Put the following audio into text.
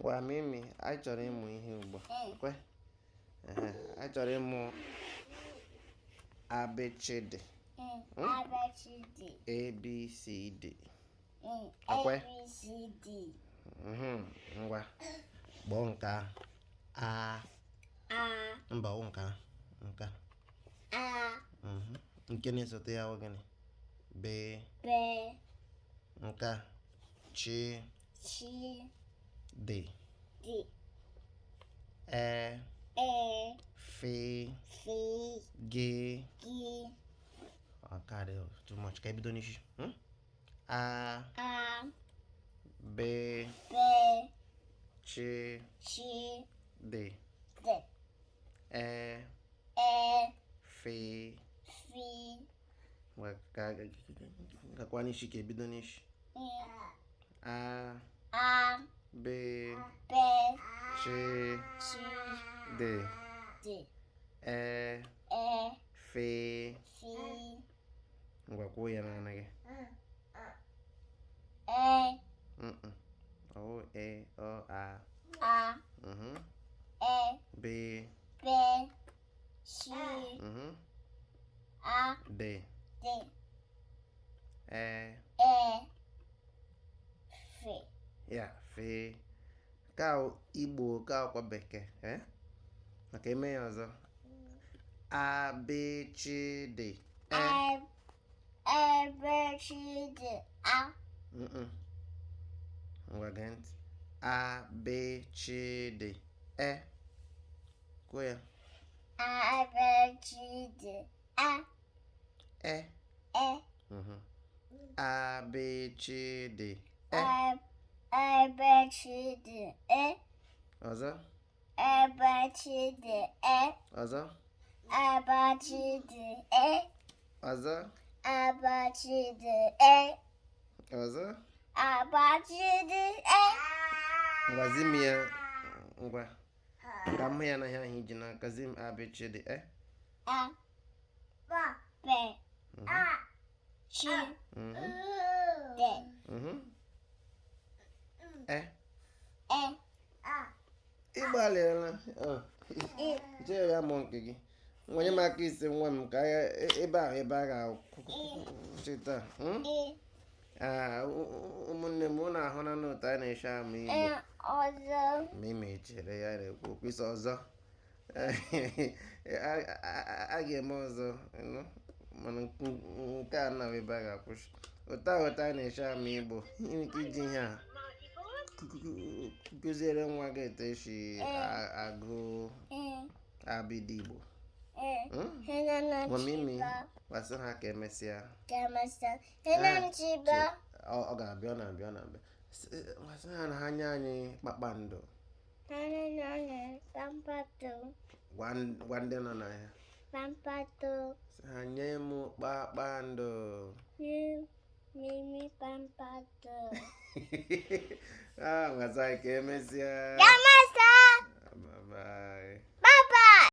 Gwa mimi, anyị chọrọ ịmụ ihe ugbu a. Kwe? Anyị chọrọ ịmụ ABCD. ABCD. Ekwe? ABCD. Ngwa. Gbọọ nke a. A. Mba, ọ nke a. Nke a. Nke na-esote ya ọ gịnị? B. Nke a. Ch. D. E. F. G. God, too much. Can you do this? A. B. Ch. D. E. F. Kakwani shi ke bido nishi. A. B. Ch. D. E. F. Ngwa kwuo ya na gị. O. E. O. A. B. C. D. E. F. Ya, F. Ka Igbo ka kwa bekee, maka eme ya ọzọ. A. B. Ch. D. ABCD. Ngwa gee ntị. A. B. Ch. D. E. Kwuo ya. ABCD. E. A. B. Ch. D. ABCD. Ọzọ. ABCD. Ọzọ. ABCD. Ọzọ. ABCD. Ọzọ. ABCD. Ngwazi m ya. Ngwa. Ka m hụ ya na ihe ahụ iji n'aka. Zi m A. B. Ch. D. A. B. Ch. D. Ịgbalịala. Jee ya mụọ nke gị. Nwanye m aka ise nwa m ka ebe a ga-akwụsịta. Ụmụnne m unu ahụ na n'otu anyị na-eche ama Igbo. Ọzọ. Ma emechere ya na-ekwu okwu isi ọzọ. A ga-eme ọzọ. Mana nke a na ebe a ga-akwụsị. Otu ahụ anyị na-eche ama Igbo. Iji ihe a kụziere nwa gị etu esi agụ abịdị Igbo. Mimi gbasị ha ka emesịa. Ọ ga-abịa, ọ na-abịa. Gbasị ha na ha nye anyị kpakpando. Gwa ndị nọ na ya. Ha nye m kpakpando. Gbasị ka emesịa. Bye bye.